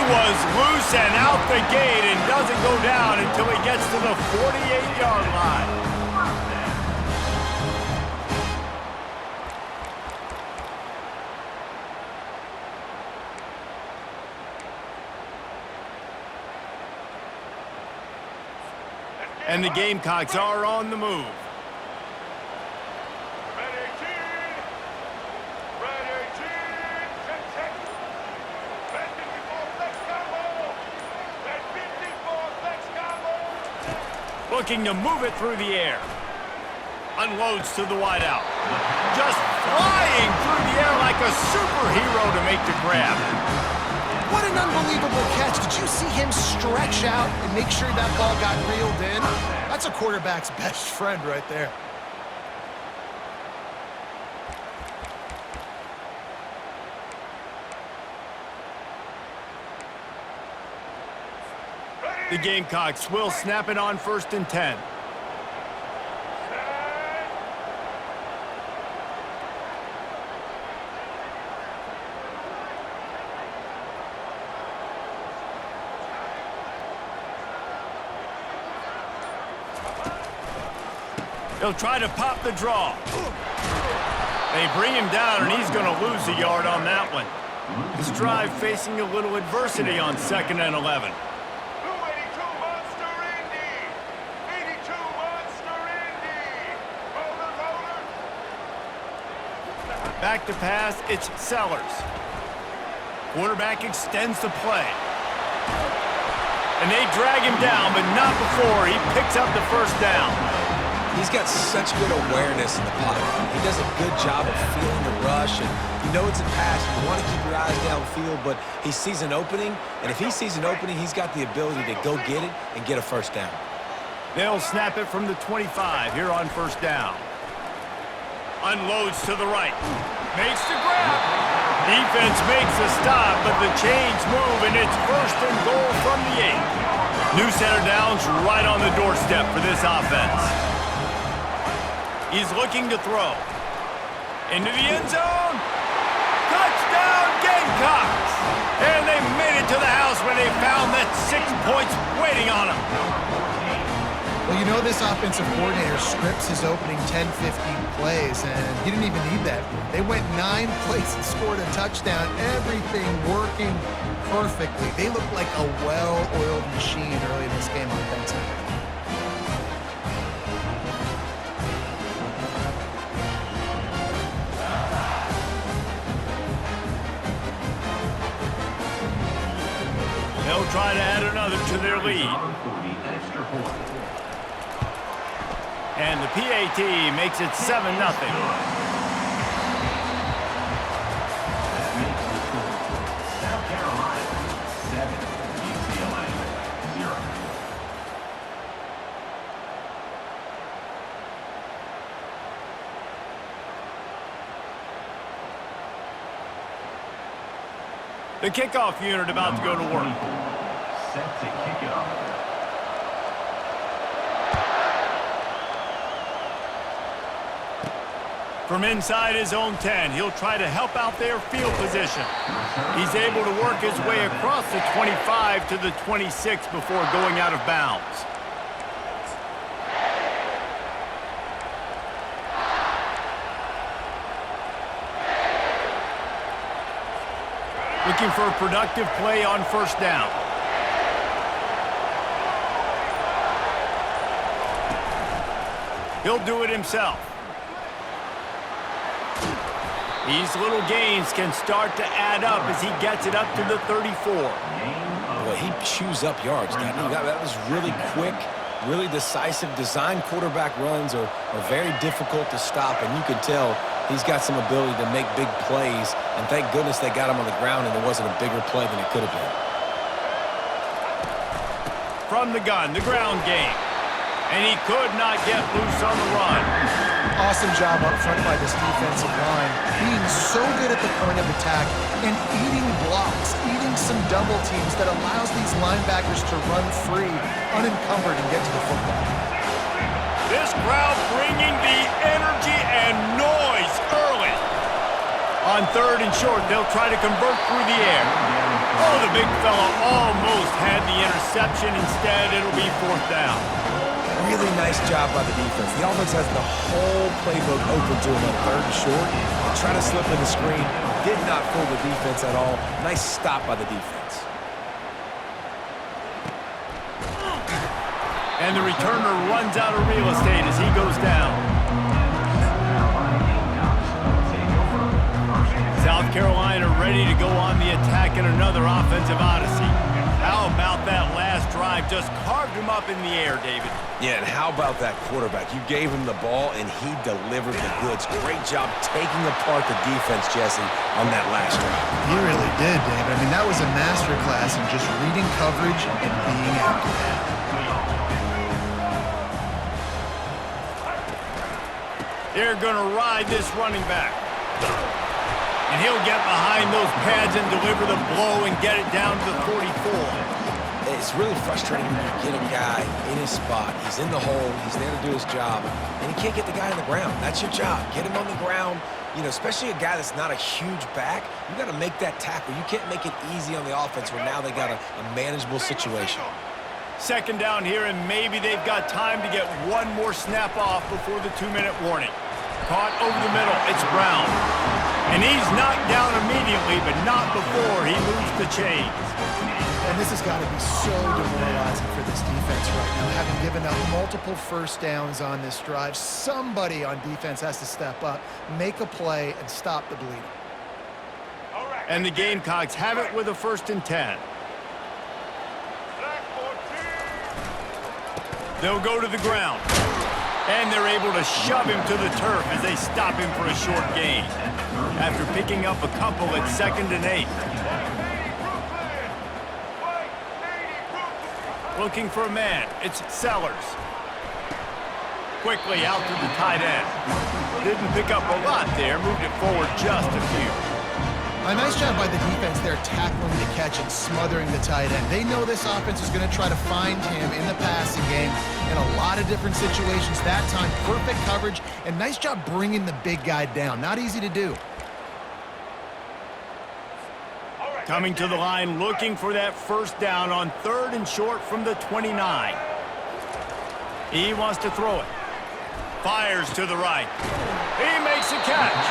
was loose and out the gate and doesn't go down until he gets to the 48-yard line. And the Gamecocks are on the move. Looking to move it through the air. Unloads to the wideout. Just flying through the air like a superhero to make the grab. What an unbelievable catch. Did you see him stretch out and make sure that ball got reeled in? That's a quarterback's best friend right there. The Gamecocks will snap it on 1st and 10. He'll try to pop the draw. They bring him down, and he's going to lose a yard on that one. This drive facing a little adversity on 2nd and 11. Back to pass, it's Sellers. Quarterback extends the play. And they drag him down, but not before he picks up the 1st down. He's got such good awareness in the pocket. He does a good job of feeling the rush, and you know it's a pass. You want to keep your eyes downfield, but he sees an opening, and if he sees an opening, he's got the ability to go get it and get a 1st down. They'll snap it from the 25 here on 1st down. Unloads to the right. Makes the grab. Defense makes a stop, but the chains move, and it's 1st and goal from the 8. New center down's right on the doorstep for this offense. He's looking to throw. Into the end zone. Touchdown, Gamecocks! And they made it to the house when they found that 6 points waiting on them. Well, you know this offensive coordinator scripts his opening 10, 15 plays, and he didn't even need that. They went 9 plays and scored a touchdown, everything working perfectly. They looked like a well-oiled machine early in this game offensively. They'll try to add another to their lead. And the PAT makes it 7-0. South Carolina 7, UCLA 0. The kickoff unit about to go to work. Set to kick it off. From inside his own 10, he'll try to help out their field position. He's able to work his way across the 25 to the 26 before going out of bounds. Looking for a productive play on 1st down. He'll do it himself. These little gains can start to add up as he gets it up to the 34. Well, he chews up yards. That was really quick, really decisive. Design quarterback runs are very difficult to stop, and you can tell he's got some ability to make big plays, and thank goodness they got him on the ground and there wasn't a bigger play than it could have been. From the gun, the ground game. And he could not get loose on the run. Awesome job up front by this defensive line, being so good at the point of attack and eating blocks, eating some double teams that allows these linebackers to run free, unencumbered, and get to the football. This crowd bringing the energy and noise early. On 3rd and short, they'll try to convert through the air. Oh, the big fella almost had the interception. Instead, it'll be fourth down. Really nice job by the defense. The offense has the whole playbook open to them on third and short. They try to slip in the screen. Did not fool the defense at all. Nice stop by the defense. And the returner runs out of real estate as he goes down. South Carolina ready to go on the attack in another offensive odyssey. How about that last drive? Just carved him up in the air, David. Yeah, and how about that quarterback? You gave him the ball, and he delivered the goods. Great job taking apart the defense, Jesse, on that last drive. He really did, David. I mean, that was a masterclass in just reading coverage and being accurate. They're going to ride this running back. And he'll get behind those pads and deliver the blow and get it down to the 44. It's really frustrating when you get a guy in his spot. He's in the hole. He's there to do his job. And you can't get the guy on the ground. That's your job. Get him on the ground. You know, especially a guy that's not a huge back. You got to make that tackle. You can't make it easy on the offense where now they got a manageable situation. Second down here, and maybe they've got time to get one more snap off before the 2-minute warning. Caught over the middle. It's Brown. And he's knocked down immediately, but not before he moves the chains. And this has got to be so demoralizing for this defense right now, having given up multiple first downs on this drive. Somebody on defense has to step up, make a play, and stop the bleeding. And the Gamecocks have it with a 1st and 10. They'll go to the ground. And they're able to shove him to the turf as they stop him for a short gain. After picking up a couple at 2nd and 8. Looking for a man. It's Sellers. Quickly out to the tight end. Didn't pick up a lot there. Moved it forward just a few. A nice job by the defense there tackling the catch and smothering the tight end. They know this offense is going to try to find him in the passing game in a lot of different situations. That time, perfect coverage, and nice job bringing the big guy down. Not easy to do. Coming to the line, looking for that 1st down on 3rd and short from the 29. He wants to throw it. Fires to the right. He makes a catch.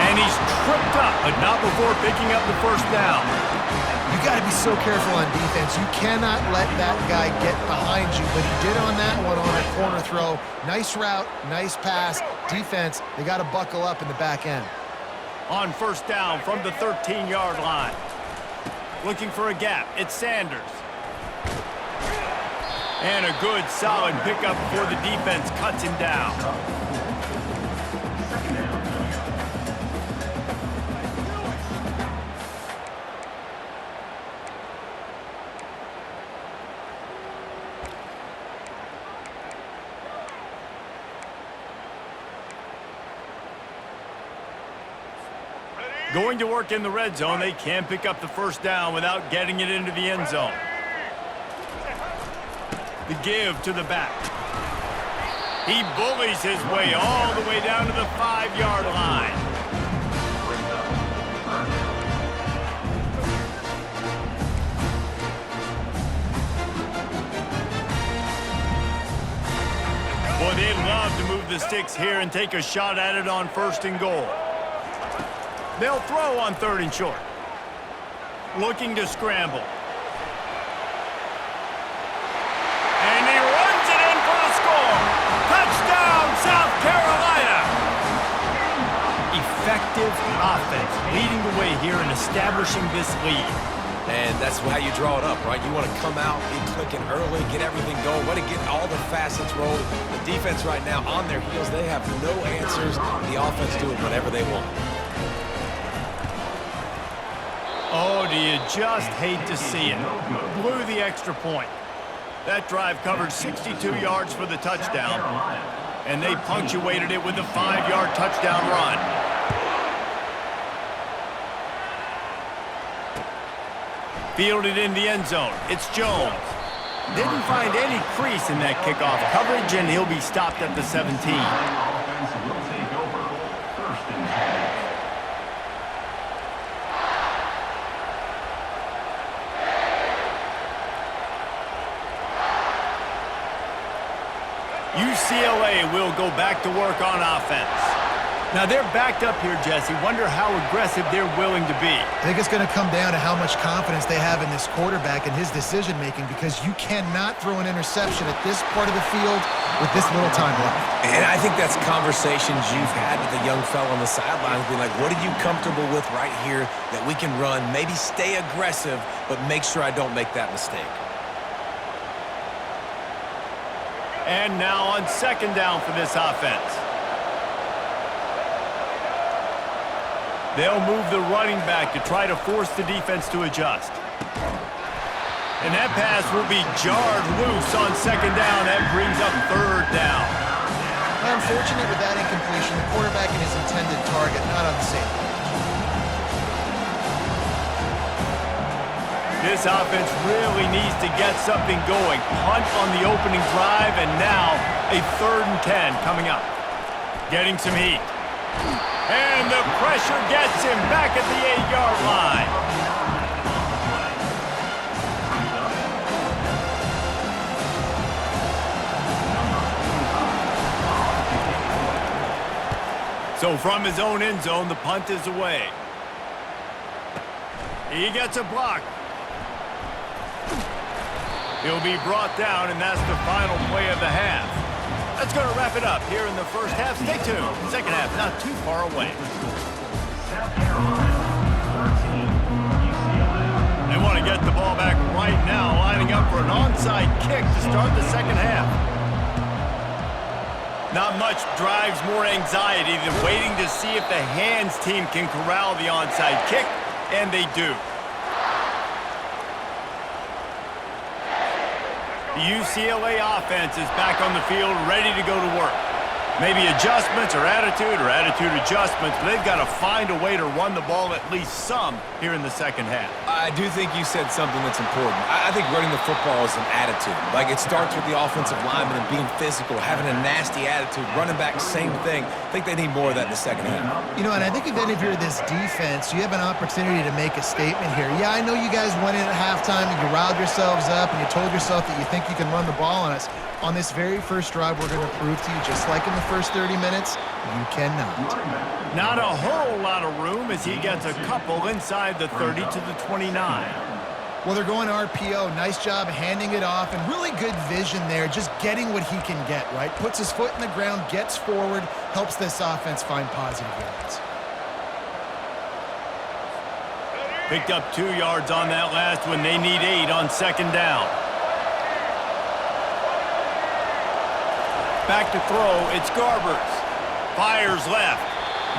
And he's tripped up, but not before picking up the 1st down. You got to be so careful on defense. You cannot let that guy get behind you, but he did on that one on a corner throw. Nice route, nice pass. Defense, they got to buckle up in the back end. On 1st down from the 13-yard line. Looking for a gap. It's Sanders. And a good, solid pickup before the defense cuts him down. Going to work in the red zone. They can pick up the 1st down without getting it into the end zone. The give to the back. He bullies his way all the way down to the 5-yard line. Boy, they'd love to move the sticks here and take a shot at it on 1st and goal. They'll throw on 3rd and short. Looking to scramble. And he runs it in for the score. Touchdown, South Carolina. Effective offense, leading the way here and establishing this lead. And that's how you draw it up, right? You want to come out, be clicking early, get everything going, want to get all the facets rolled. The defense right now on their heels, they have no answers. The offense doing whatever they want. Oh, do you just hate to see it? Blew the extra point. That drive covered 62 yards for the touchdown, and they punctuated it with a 5-yard touchdown run. Fielded in the end zone. It's Jones. Didn't find any crease in that kickoff coverage, and he'll be stopped at the 17. Offense will take over 1st and 10. UCLA will go back to work on offense. Now they're backed up here, Jesse. Wonder how aggressive they're willing to be. I think it's going to come down to how much confidence they have in this quarterback and his decision-making, because you cannot throw an interception at this part of the field with this little time left. And I think that's conversations you've had with the young fella on the sidelines, being like, what are you comfortable with right here that we can run? Maybe stay aggressive, but make sure I don't make that mistake. And now on second down for this offense. They'll move the running back to try to force the defense to adjust. And that pass will be jarred loose on second down. That brings up third down. Unfortunate with that incompletion, the quarterback and his intended target not on the same page. This offense really needs to get something going. Punt on the opening drive, and now a 3rd and 10 coming up. Getting some heat. And the pressure gets him back at the 8-yard line. So from his own end zone, the punt is away. He gets a block. He'll be brought down, and that's the final play of the half. That's going to wrap it up here in the first half. Stay tuned. Second half not too far away. They want to get the ball back right now, lining up for an onside kick to start the second half. Not much drives more anxiety than waiting to see if the hands team can corral the onside kick, and they do. The UCLA offense is back on the field, ready to go to work. Maybe adjustments or attitude adjustments, but they've got to find a way to run the ball at least some here in the second half. I do think you said something that's important. I think running the football is an attitude. Like, it starts with the offensive lineman and being physical, having a nasty attitude. Running back, same thing. I think they need more of that in the second half. You know, and I think even if you're this defense, you have an opportunity to make a statement here. Yeah, I know you guys went in at halftime and you riled yourselves up and you told yourself that you think you can run the ball on us. On this very first drive, we're going to prove to you, just like in the first 30 minutes, you cannot. Not a whole lot of room as he gets a couple inside the 30 to the 29. Well, they're going RPO. Nice job handing it off, and really good vision there, just getting what he can get, right? Puts his foot in the ground, gets forward, helps this offense find positive yards. Picked up 2 yards on that last one. They need 8 on second down. Back to throw, it's Garbers. Fires left.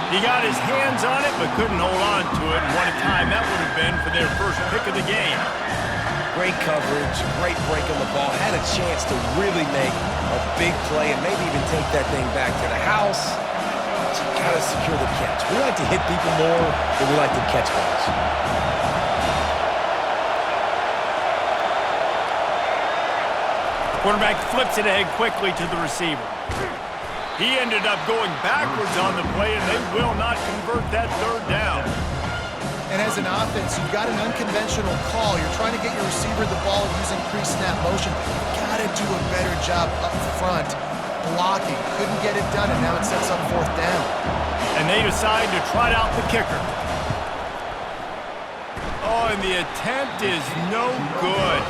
He got his hands on it, but couldn't hold on to it. And what a time that would have been for their first pick of the game. Great coverage, great break on the ball. Had a chance to really make a big play and maybe even take that thing back to the house. But you gotta secure the catch. We like to hit people more than we like to catch balls. Quarterback flips it ahead quickly to the receiver. He ended up going backwards on the play, and they will not convert that third down. And as an offense, you've got an unconventional call. You're trying to get your receiver the ball using pre-snap motion. You've got to do a better job up front blocking. Couldn't get it done, and now it sets up fourth down. And they decide to trot out the kicker. Oh, and the attempt is no good.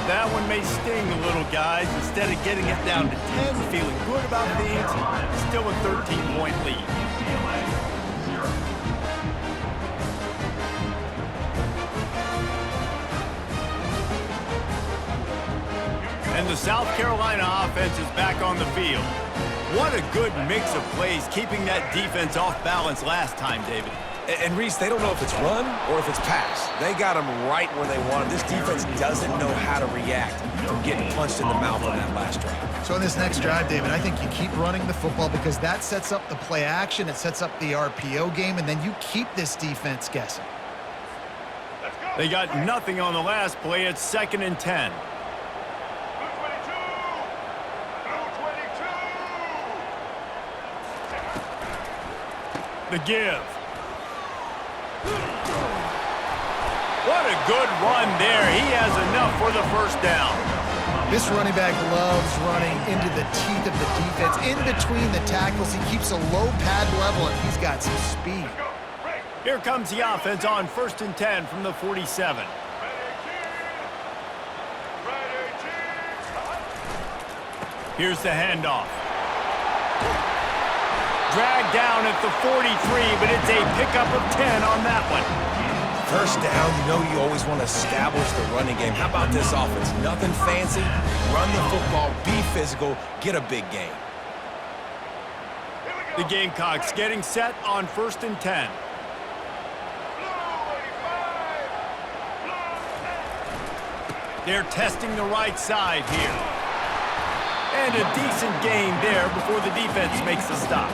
That one may sting a little, guys. Instead of getting it down to 10, feeling good about things, still a 13-point lead. And the South Carolina offense is back on the field. What a good mix of plays, keeping that defense off balance last time, David. And Reese, they don't know if it's run or if it's pass. They got them right where they want them. This defense doesn't know how to react from getting punched in the mouth on that last drive. So in this next drive, David, I think you keep running the football because that sets up the play action, it sets up the RPO game, and then you keep this defense guessing. They got nothing on the last play. It's 2nd and 10. The give. What a good run there. He has enough for the first down. This running back loves running into the teeth of the defense, in between the tackles. He keeps a low pad level, and he's got some speed. Here comes the offense on 1st and 10 from the 47. Here's the handoff. Dragged down at the 43, but it's a pickup of 10 on that one. First down, you know you always want to establish the running game. How about this offense? Nothing fancy. Run the football, be physical, get a big gain. The Gamecocks getting set on 1st and 10. They're testing the right side here. And a decent gain there before the defense makes the stop.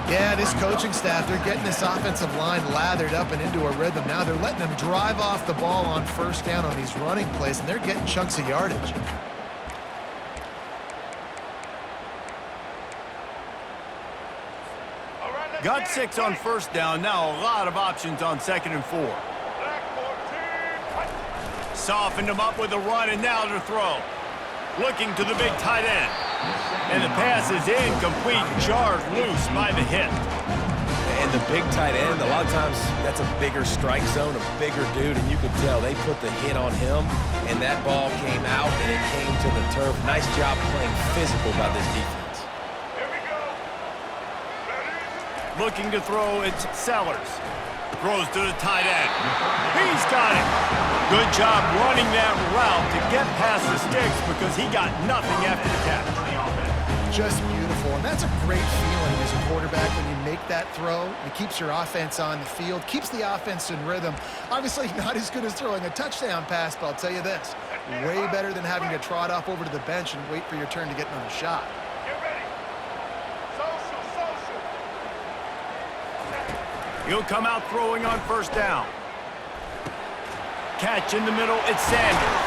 Yeah, this coaching staff, they're getting this offensive line lathered up and into a rhythm. Now they're letting them drive off the ball on 1st down on these running plays, and they're getting chunks of yardage. Got 6 on 1st down. Now a lot of options on 2nd and 4. Softened him up with a run, and now to throw. Looking to the big tight end. And the pass is incomplete, jarred loose by the hit. And the big tight end, a lot of times that's a bigger strike zone, a bigger dude, and you could tell they put the hit on him, and that ball came out, and it came to the turf. Nice job playing physical by this defense. Looking to throw, it's Sellers. Throws to the tight end. He's got it. Good job running that route to get past the sticks because he got nothing after the catch. Just beautiful, and that's a great feeling as a quarterback when you make that throw. It keeps your offense on the field, keeps the offense in rhythm. Obviously not as good as throwing a touchdown pass, but I'll tell you this, way better than having to trot off over to the bench and wait for your turn to get another shot. He'll come out throwing on 1st down. Catch in the middle, it's Sanders.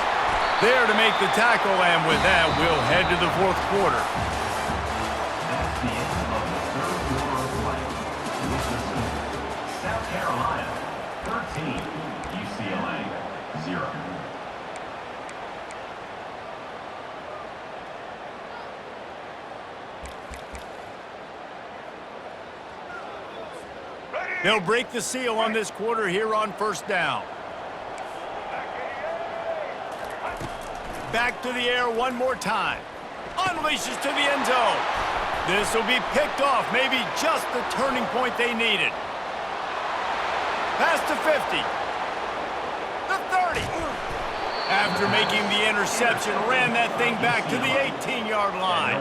There to make the tackle, and with that, we'll head to the 4th quarter. That's the end of the 3rd quarter of play. South Carolina, 13. UCLA, 0. They'll break the seal on this quarter here on 1st down. Back to the air one more time. Unleashes to the end zone. This will be picked off, maybe just the turning point they needed. Pass to 50. The 30. After making the interception, ran that thing back to the 18-yard line.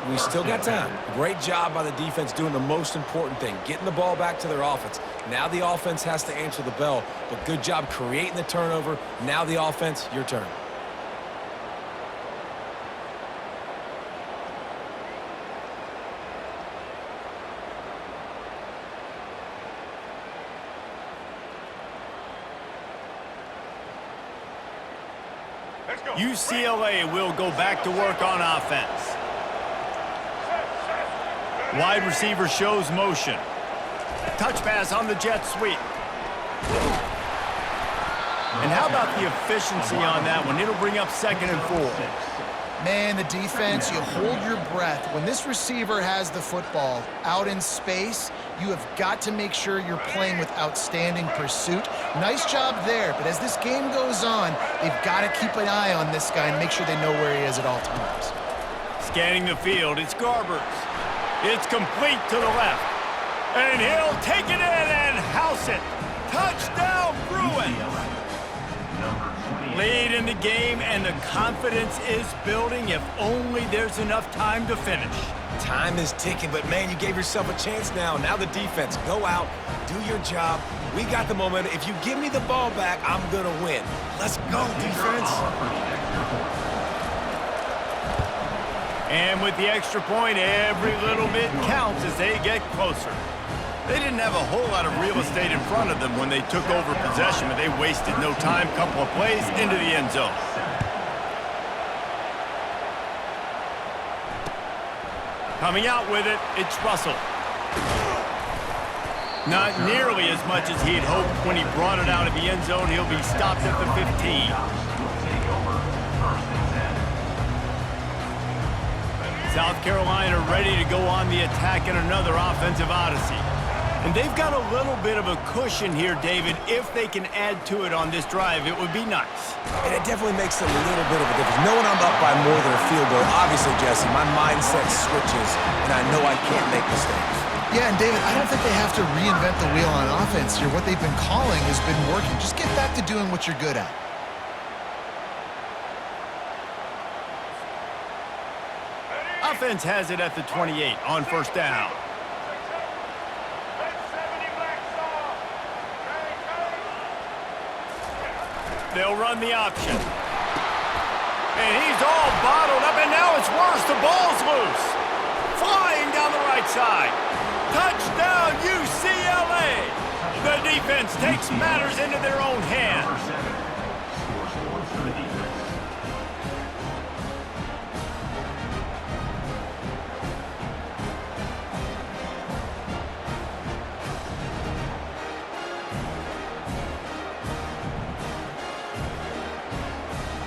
We still got time. Great job by the defense doing the most important thing, getting the ball back to their offense. Now the offense has to answer the bell, but good job creating the turnover. Now the offense, your turn. UCLA will go back to work on offense. Wide receiver shows motion. Touch pass on the jet sweep. And how about the efficiency on that one? It'll bring up 2nd and 4. Man, the defense, you hold your breath. When this receiver has the football out in space, you have got to make sure you're playing with outstanding pursuit. Nice job there, but as this game goes on, they've got to keep an eye on this guy and make sure they know where he is at all times. Scanning the field, it's Garbers. It's complete to the left. And he'll take it in and house it. Touchdown, Bruins! Lead in the game, and the confidence is building if only there's enough time to finish. Time is ticking, but man, you gave yourself a chance now. Now the defense, go out, do your job. We got the momentum. If you give me the ball back, I'm going to win. Let's go, defense. And with the extra point, every little bit counts as they get closer. They didn't have a whole lot of real estate in front of them when they took over possession, but they wasted no time. Couple of plays into the end zone. Coming out with it, it's Russell. Not nearly as much as he'd hoped when he brought it out of the end zone. He'll be stopped at the 15. South Carolina ready to go on the attack in another offensive odyssey. And they've got a little bit of a cushion here, David. If they can add to it on this drive, it would be nice. And it definitely makes a little bit of a difference. Knowing I'm up by more than a field goal, obviously, Jesse, my mindset switches, and I know I can't make mistakes. Yeah, and David, I don't think they have to reinvent the wheel on offense here. What they've been calling has been working. Just get back to doing what you're good at. Offense has it at the 28 on first down. They'll run the option. And he's all bottled up, and now it's worse. The ball's loose. Flying down the right side. Touchdown, UCLA! The defense takes matters into their own hands. For the defense.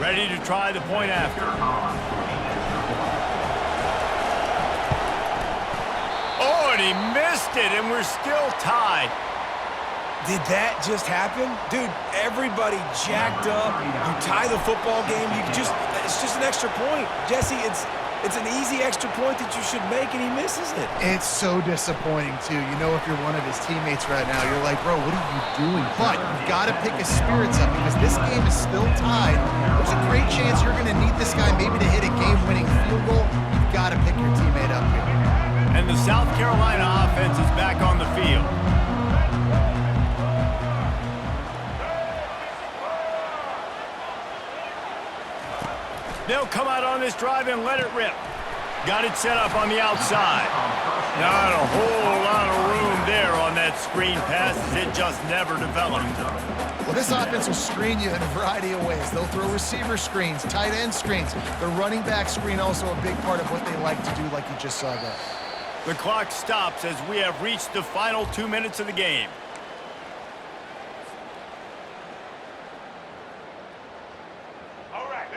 Ready to try the point after. Oh, and he missed it, and we're still tied. Did that just happen? Dude, everybody jacked up. You tie the football game, it's just an extra point. Jesse, it's an easy extra point that you should make, and he misses it. It's so disappointing, too. You know, if you're one of his teammates right now, you're like, bro, what are you doing? But you've got to pick his spirits up because this game is still tied. There's a great chance you're going to need this guy maybe to hit a game-winning field goal. You've got to pick your teammate up here. And the South Carolina offense is back on the field. They'll come out on this drive and let it rip. Got it set up on the outside. Not a whole lot of room there on that screen pass as it just never developed. Well, this offense will screen you in a variety of ways. They'll throw receiver screens, tight end screens. The running back screen also a big part of what they like to do, like you just saw there. The clock stops as we have reached the final 2 minutes of the game.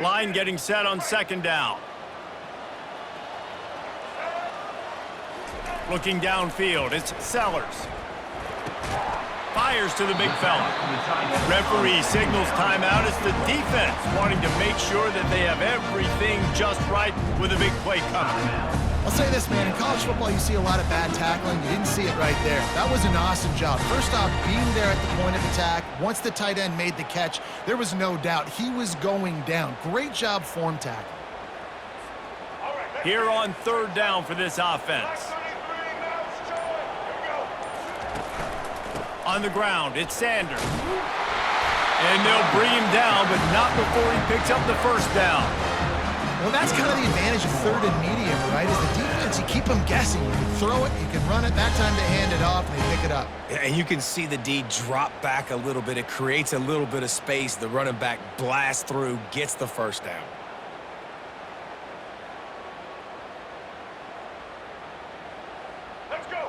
Line getting set on second down. Looking downfield, it's Sellers. Fires to the big fella. Referee signals timeout. It's the defense wanting to make sure that they have everything just right with a big play coming. I'll say this, man. In college football, you see a lot of bad tackling. You didn't see it right there. That was an awesome job. First off, being there at the point of attack. Once the tight end made the catch, there was no doubt he was going down. Great job form tackle. Here on third down for this offense. On the ground, it's Sanders. And they'll bring him down, but not before he picks up the first down. Well, that's kind of the advantage of third and medium, right? Is the defense, you keep them guessing. You can throw it, you can run it. That time they hand it off, and they pick it up. And you can see the D drop back a little bit. It creates a little bit of space. The running back blasts through, gets the first down.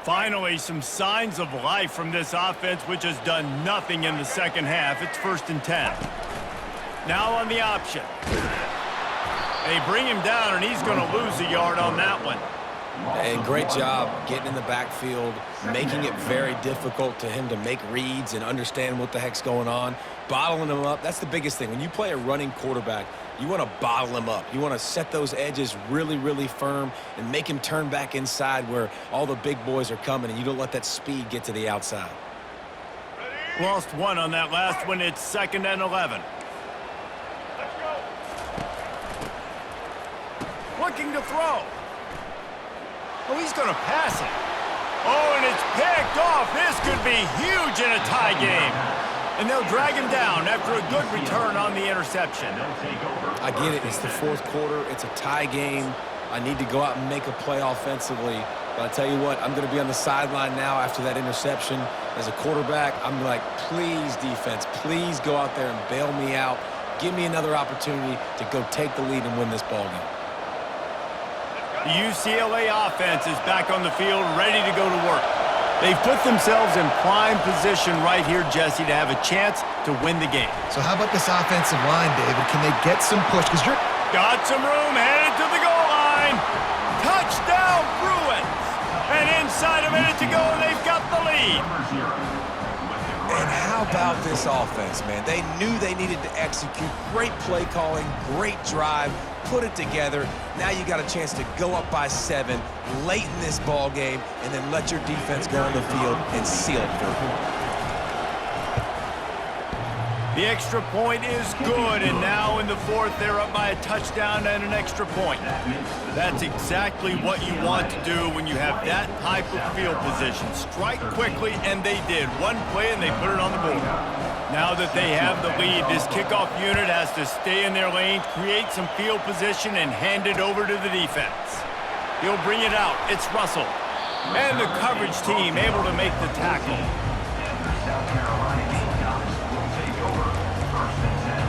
Finally, some signs of life from this offense, which has done nothing in the second half. It's 1st and 10. Now on the option. They bring him down, and he's going to lose a yard on that one. And great job getting in the backfield, making it very difficult to him to make reads and understand what the heck's going on. Bottling him up, that's the biggest thing. When you play a running quarterback, you want to bottle him up. You want to set those edges really, really firm and make him turn back inside where all the big boys are coming, and you don't let that speed get to the outside. Lost one on that last one. It's 2nd and 11. Looking to throw. Oh, he's going to pass it. Oh, and it's picked off. This could be huge in a tie game. And they'll drag him down after a good return on the interception. I get it. It's the 4th quarter. It's a tie game. I need to go out and make a play offensively. But I tell you what, I'm going to be on the sideline now after that interception. As a quarterback, I'm like, please, defense, please go out there and bail me out. Give me another opportunity to go take the lead and win this ballgame. The UCLA offense is back on the field, ready to go to work. They've put themselves in prime position right here, Jesse, to have a chance to win the game. So how about this offensive line, David? Can they get some push? Because you're got some room, headed to the goal line. Touchdown! inside a minute to go, and they've got the lead. And how about this offense, man? They knew they needed to execute. Great play calling, great drive, put it together. Now you got a chance to go up by 7 late in this ball game, and then let your defense go on the field and seal it for them. The extra point is good, and now in the fourth, they're up by a touchdown and an extra point. That's exactly what you want to do when you have that type of field position. Strike quickly, and they did. One play, and they put it on the board. Now that they have the lead, this kickoff unit has to stay in their lane, create some field position, and hand it over to the defense. He'll bring it out. It's Russell. And the coverage team able to make the tackle. South Carolina Gamecocks will take over first and 10.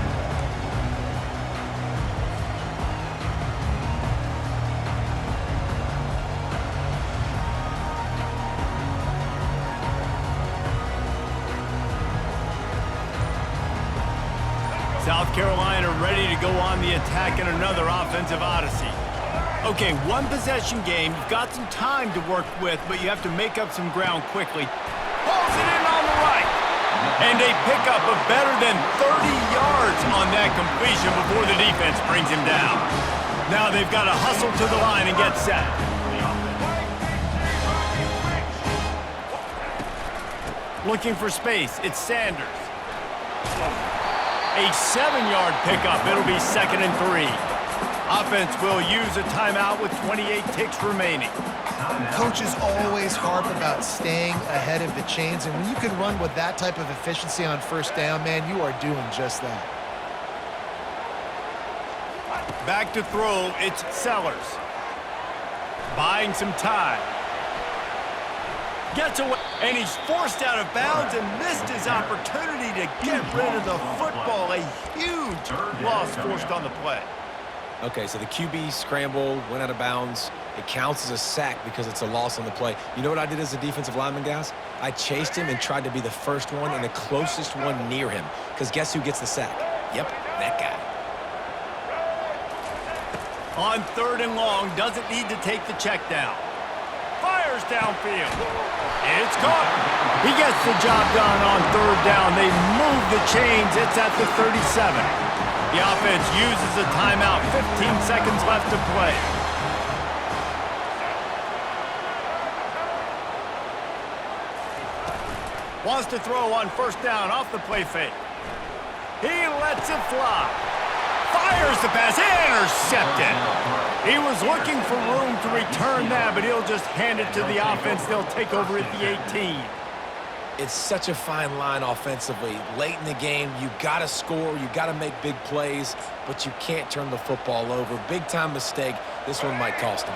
South Carolina ready to go on the attack in another offensive odyssey. Okay, one possession game. You've got some time to work with, but you have to make up some ground quickly. Pulls it in on the right. And a pickup of better than 30 yards on that completion before the defense brings him down. Now they've got to hustle to the line and get set. Looking for space. It's Sanders. A 7-yard pickup. It'll be 2nd and 3. Offense will use a timeout with 28 ticks remaining. Coaches always harp about staying ahead of the chains, and when you can run with that type of efficiency on first down, man, you are doing just that. Back to throw, it's Sellers. Buying some time. Gets away, and he's forced out of bounds and missed his opportunity to get rid of the football. A huge loss forced on the play. Okay, so the QB scrambled, went out of bounds. It counts as a sack because it's a loss on the play. You know what I did as a defensive lineman, guys? I chased him and tried to be the first one and the closest one near him. Because guess who gets the sack? Yep, that guy. On 3rd and long, doesn't need to take the check down. Fires downfield. It's caught. He gets the job done on 3rd down. They move the chains. It's at the 37. The offense uses a timeout. 15 seconds left to play. Wants to throw on 1st down off the play fake. He lets it fly. Fires the pass. Intercepted. He was looking for room to return that, but he'll just hand it to the offense. They'll take over at the 18. It's such a fine line offensively. Late in the game, you got to score, you got to make big plays, but you can't turn the football over. Big-time mistake. This one might cost them.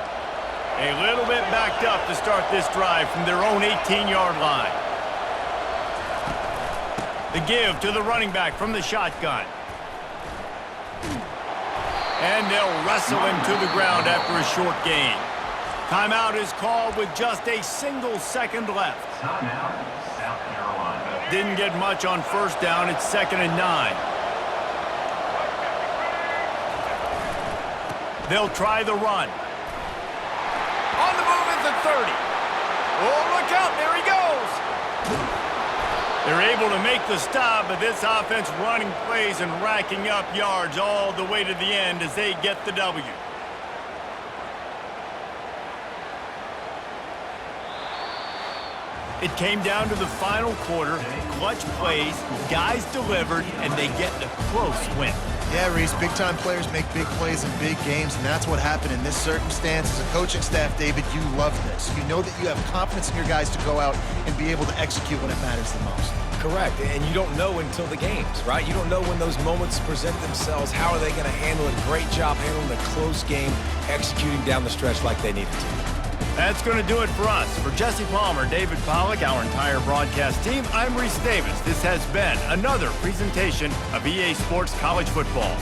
A little bit backed up to start this drive from their own 18-yard line. The give to the running back from the shotgun. And they'll wrestle him to the ground after a short gain. Timeout is called with just a single second left. Timeout, South Carolina. Didn't get much on 1st down. It's 2nd and 9. They'll try the run. On the move at the 30. Oh, look out. There he goes. They're able to make the stop, but this offense running plays and racking up yards all the way to the end as they get the W. It came down to the final quarter. Clutch plays, guys delivered, and they get a close win. Yeah, Reese, big-time players make big plays in big games, and that's what happened in this circumstance. As a coaching staff, David, you love this. You know that you have confidence in your guys to go out and be able to execute when it matters the most. Correct, and you don't know until the games, right? You don't know when those moments present themselves. How are they going to handle it? Great job handling a close game, executing down the stretch like they needed to. That's going to do it for us. For Jesse Palmer, David Pollack, our entire broadcast team, I'm Reese Davis. This has been another presentation of EA Sports College Football.